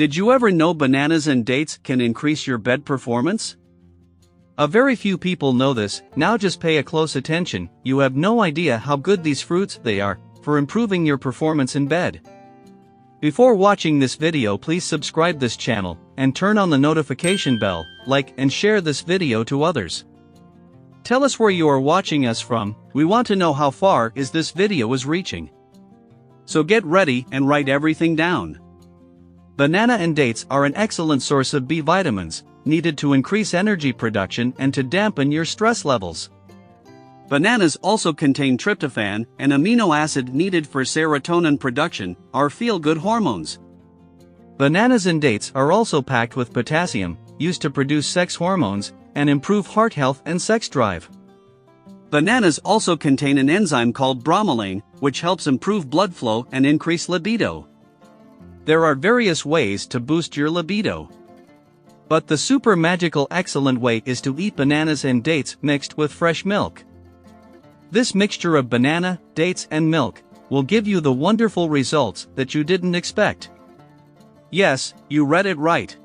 Did you ever know bananas and dates can increase your bed performance? A very few people know this. Now just pay a close attention. You have no idea how good these fruits they are for improving your performance in bed. Before watching this video, please subscribe this channel and turn on the notification bell, like and share this video to others. Tell us where you are watching us from. We want to know how far this video is reaching. So get ready and write everything down. Banana and dates are an excellent source of B vitamins, needed to increase energy production and to dampen your stress levels. Bananas also contain tryptophan, an amino acid needed for serotonin production, our feel-good hormones. Bananas and dates are also packed with potassium, used to produce sex hormones and improve heart health and sex drive. Bananas also contain an enzyme called bromelain, which helps improve blood flow and increase libido. There are various ways to boost your libido, but the super magical excellent way is to eat bananas and dates mixed with fresh milk. This mixture of banana, dates and milk will give you the wonderful results that you didn't expect. Yes, you read it right.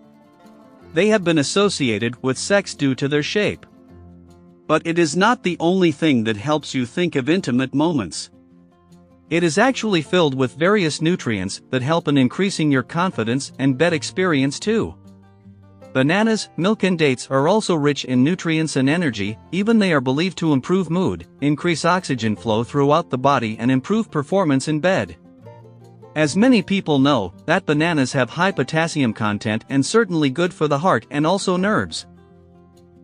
They have been associated with sex due to their shape. But it is not the only thing that helps you think of intimate moments. It is actually filled with various nutrients that help in increasing your confidence and bed experience too. Bananas, milk and dates are also rich in nutrients and energy. Even they are believed to improve mood, increase oxygen flow throughout the body and improve performance in bed. As many people know, that bananas have high potassium content and certainly good for the heart and also nerves.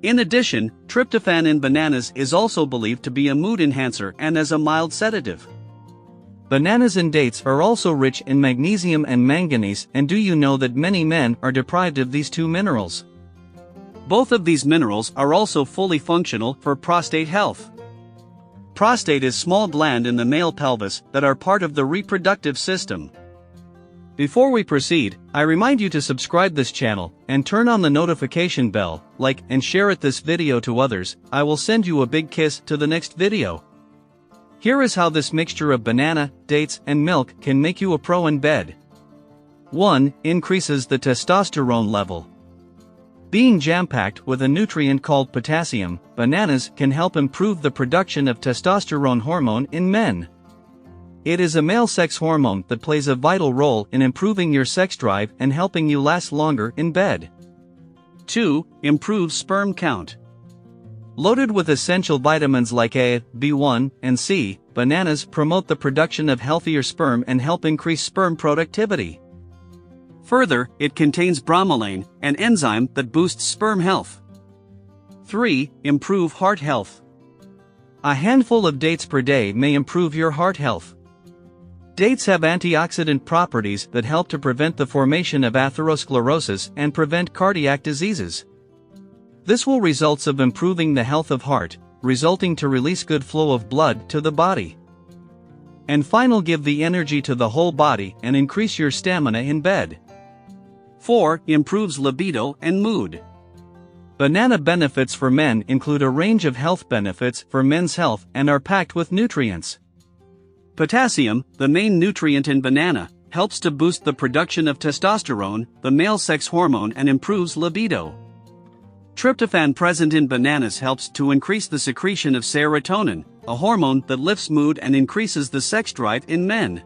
In addition, tryptophan in bananas is also believed to be a mood enhancer and as a mild sedative. Bananas and dates are also rich in magnesium and manganese, and do you know that many men are deprived of these two minerals? Both of these minerals are also fully functional for prostate health. Prostate is small gland in the male pelvis that are part of the reproductive system. Before we proceed, I remind you to subscribe this channel and turn on the notification bell, like and share this video to others. I will send you a big kiss to the next video. Here is how this mixture of banana, dates and milk can make you a pro in bed. 1. Increases the testosterone level. Being jam-packed with a nutrient called potassium, bananas can help improve the production of testosterone hormone in men. It is a male sex hormone that plays a vital role in improving your sex drive and helping you last longer in bed. 2. Improves sperm count. Loaded with essential vitamins like A, B1, and C, bananas promote the production of healthier sperm and help increase sperm productivity. Further, it contains bromelain, an enzyme that boosts sperm health. 3. Improve heart health. A handful of dates per day may improve your heart health. Dates have antioxidant properties that help to prevent the formation of atherosclerosis and prevent cardiac diseases. This will result of improving the health of heart, resulting to release good flow of blood to the body. And final, give the energy to the whole body and increase your stamina in bed. 4. Improves libido and mood. Banana benefits for men include a range of health benefits for men's health and are packed with nutrients. Potassium, the main nutrient in banana, helps to boost the production of testosterone, the male sex hormone, and improves libido. Tryptophan present in bananas helps to increase the secretion of serotonin, a hormone that lifts mood and increases the sex drive in men.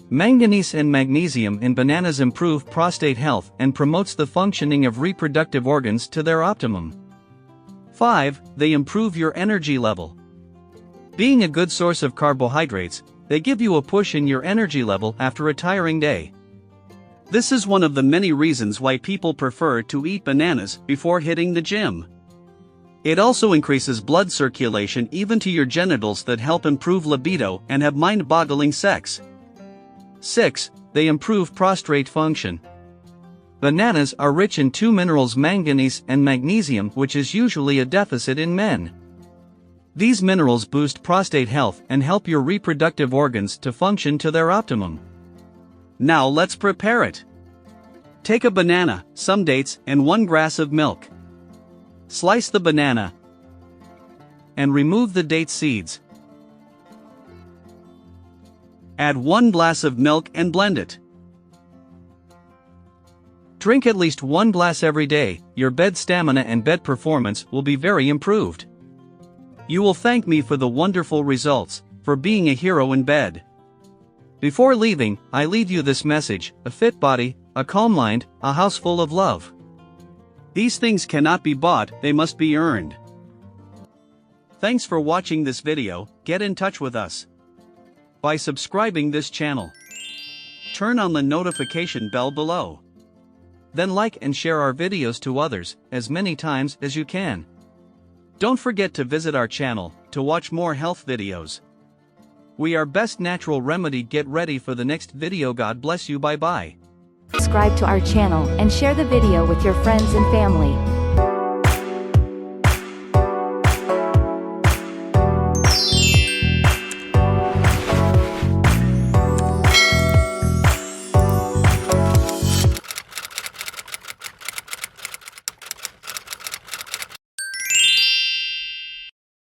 Manganese and magnesium in bananas improve prostate health and promotes the functioning of reproductive organs to their optimum. 5. They improve your energy level. Being a good source of carbohydrates, they give you a push in your energy level after a tiring day. This is one of the many reasons why people prefer to eat bananas before hitting the gym. It also increases blood circulation even to your genitals that help improve libido and have mind-boggling sex. 6. They improve prostate function. Bananas are rich in two minerals, manganese and magnesium, which is usually a deficit in men. These minerals boost prostate health and help your reproductive organs to function to their optimum. Now let's prepare it. Take a banana, some dates, and 1 glass of milk. Slice the banana and remove the date seeds. Add 1 glass of milk and blend it. Drink at least 1 glass every day, your bed stamina and bed performance will be very improved. You will thank me for the wonderful results, for being a hero in bed. Before leaving, I leave you this message: a fit body, a calm mind, a house full of love. These things cannot be bought, they must be earned. Thanks for watching this video. Get in touch with us by subscribing this channel. Turn on the notification bell below. Then like and share our videos to others, as many times as you can. Don't forget to visit our channel, to watch more health videos. We are Best Natural Remedy. Get ready for the next video. God bless you. Bye bye. Subscribe to our channel and share the video with your friends and family.